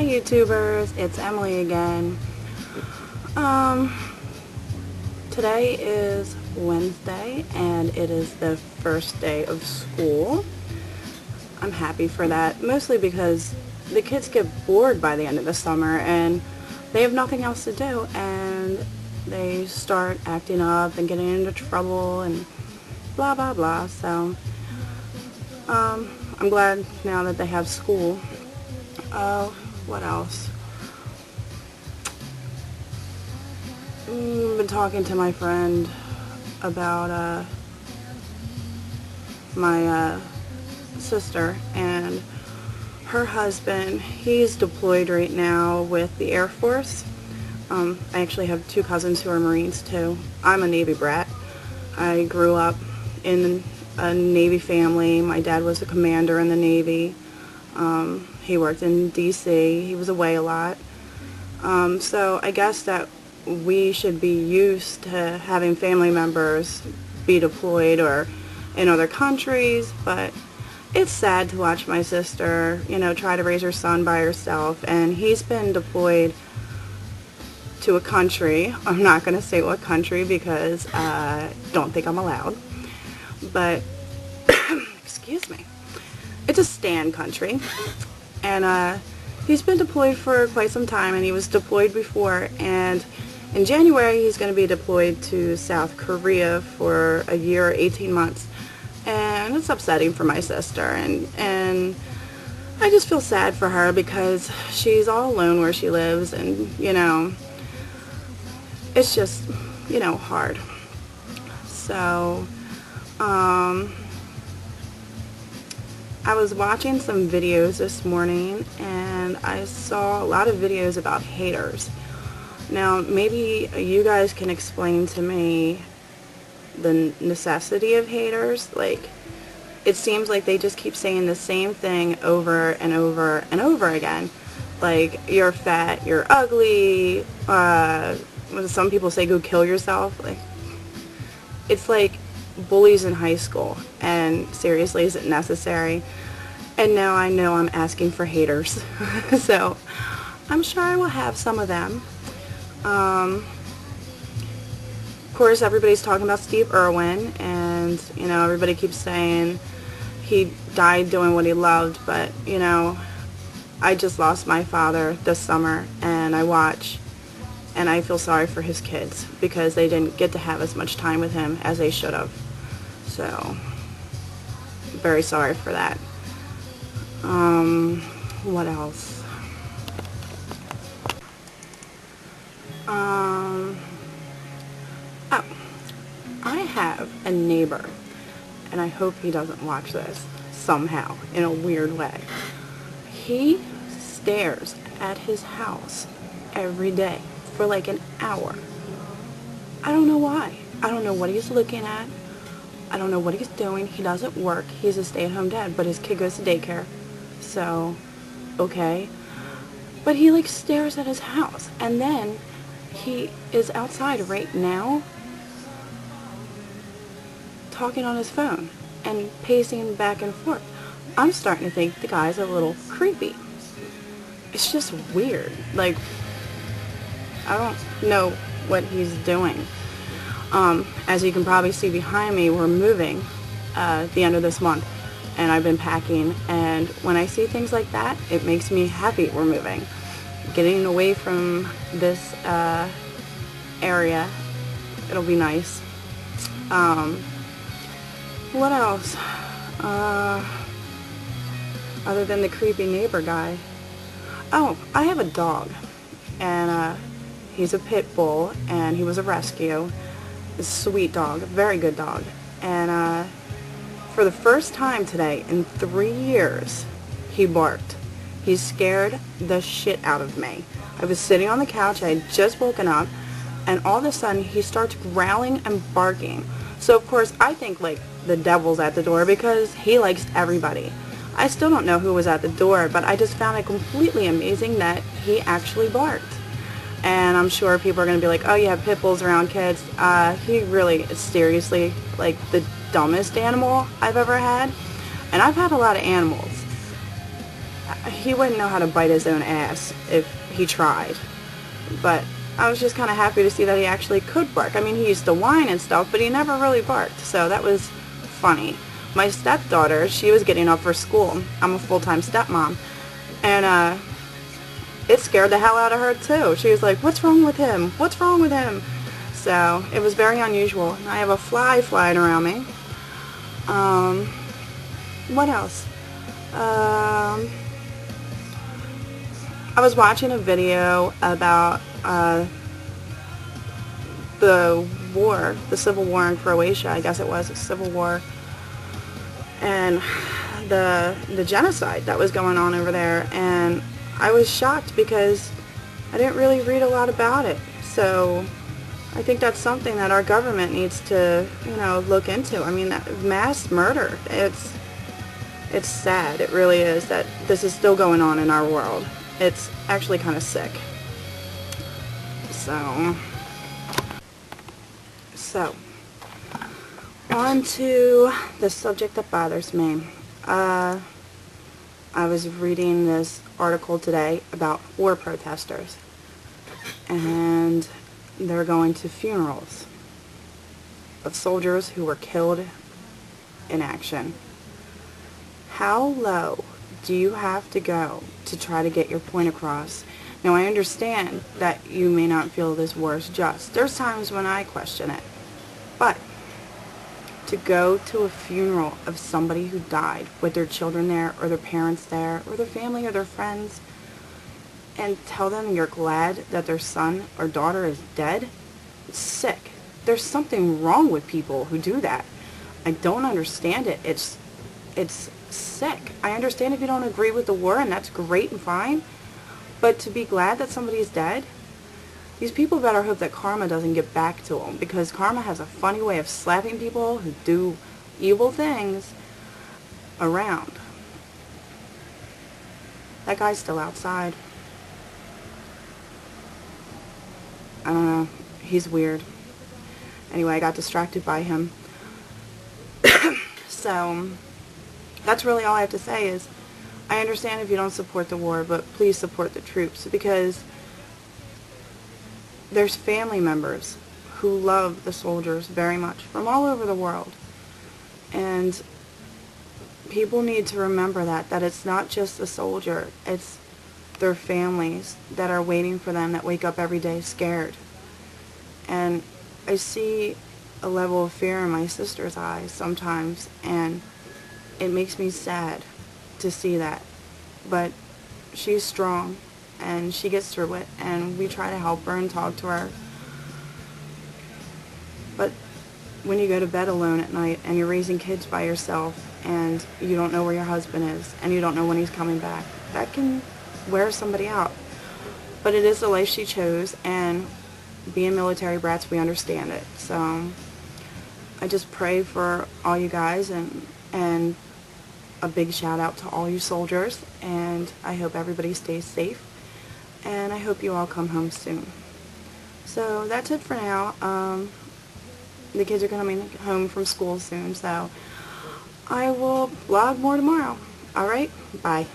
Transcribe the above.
YouTubers, it's Emily again. Today is Wednesday and it is the first day of school. I'm happy for that, mostly because the kids get bored by the end of the summer and they have nothing else to do, and they start acting up and getting into trouble and blah blah blah. So I'm glad now that they have school. What else? Been talking to my friend about my sister and her husband. He's deployed right now with the Air Force. I actually have two cousins who are Marines too. I'm a Navy brat. I grew up in a Navy family. My dad was a commander in the Navy. He worked in DC. He was away a lot. So I guess that we should be used to having family members be deployed or in other countries, but it's sad to watch my sister, try to raise her son by herself, and he's been deployed to a country. I'm not going to say what country because I don't think I'm allowed, but excuse me, it's a stand country, and he's been deployed for quite some time, and he was deployed before, and in January he's going to be deployed to South Korea for a year or 18 months, and it's upsetting for my sister, and I just feel sad for her because she's all alone where she lives, and it's just hard. So I was watching some videos this morning and I saw a lot of videos about haters. Now maybe you guys can explain to me the necessity of haters. Like, it seems like they just keep saying the same thing over and over and over again. Like, you're fat, you're ugly, some people say go kill yourself. Like, it's like bullies in high school, and seriously, is it necessary? And now I know I'm asking for haters. So I'm sure I will have some of them. Of course, everybody's talking about Steve Irwin, and everybody keeps saying he died doing what he loved, but I just lost my father this summer, and I watch and I feel sorry for his kids because they didn't get to have as much time with him as they should have. So very sorry for that. What else? I have a neighbor, and I hope he doesn't watch this somehow in a weird way. He stares at his house every day for like an hour. I don't know why. I don't know what he's looking at. I don't know what he's doing. He doesn't work. He's a stay-at-home dad, but his kid goes to daycare. So, okay. But he like stares at his house, and then he is outside right now talking on his phone and pacing back and forth. I'm starting to think the guy's a little creepy. It's just weird. Like, I don't know what he's doing. As you can probably see behind me, we're moving at the end of this month, and I've been packing, and when I see things like that, it makes me happy we're moving. Getting away from this area, it'll be nice. What else? Other than the creepy neighbor guy. Oh, I have a dog, and he's a pit bull, and he was a rescue. A sweet dog, a very good dog. And for the first time today in 3 years, he barked. He scared the shit out of me. I was sitting on the couch, I had just woken up, and all of a sudden he starts growling and barking. So of course I think like the devil's at the door because he likes everybody. I still don't know who was at the door, but I just found it completely amazing that he actually barked. And I'm sure people are going to be like, oh, you have pit bulls around kids. He really is seriously like the dumbest animal I've ever had. And I've had a lot of animals. he wouldn't know how to bite his own ass if he tried. But I was just kind of happy to see that he actually could bark. I mean, he used to whine and stuff, but he never really barked, so that was funny. My stepdaughter, she was getting up for school. I'm a full-time stepmom, and it scared the hell out of her too. She was like, "What's wrong with him? What's wrong with him?" So it was very unusual. I have a fly flying around me. What else? I was watching a video about the war, the civil war in Croatia. I guess it was a civil war, and the genocide that was going on over there. And I was shocked because I didn't really read a lot about it. So I think that's something that our government needs to, look into. I mean, that mass murder, it's sad. It really is that this is still going on in our world. It's actually kind of sick. So on to the subject that bothers me. I was reading this article today about war protesters, and they're going to funerals of soldiers who were killed in action. How low do you have to go to try to get your point across? Now, I understand that you may not feel this war is just. There's times when I question it. But to go to a funeral of somebody who died with their children there, or their parents there, or their family or their friends, and tell them you're glad that their son or daughter is dead, it's sick. There's something wrong with people who do that. I don't understand it. It's sick. I understand if you don't agree with the war, and that's great and fine, but to be glad that somebody's dead, these people better hope that karma doesn't get back to them, because karma has a funny way of slapping people who do evil things around. That guy's still outside. I don't know. He's weird. Anyway, I got distracted by him. So that's really all I have to say is, I understand if you don't support the war, but please support the troops, because there's family members who love the soldiers very much from all over the world. And people need to remember that it's not just the soldier, it's their families that are waiting for them, that wake up every day scared. And I see a level of fear in my sister's eyes sometimes, and it makes me sad to see that. But she's strong, and she gets through it, and we try to help her and talk to her. But when you go to bed alone at night and you're raising kids by yourself, and you don't know where your husband is, and you don't know when he's coming back, that can wear somebody out. But it is the life she chose, and being military brats, we understand it. So I just pray for all you guys, and a big shout out to all you soldiers, and I hope everybody stays safe, and I hope you all come home soon. So that's it for now. The kids are coming home from school soon, so I will vlog more tomorrow. Alright, bye.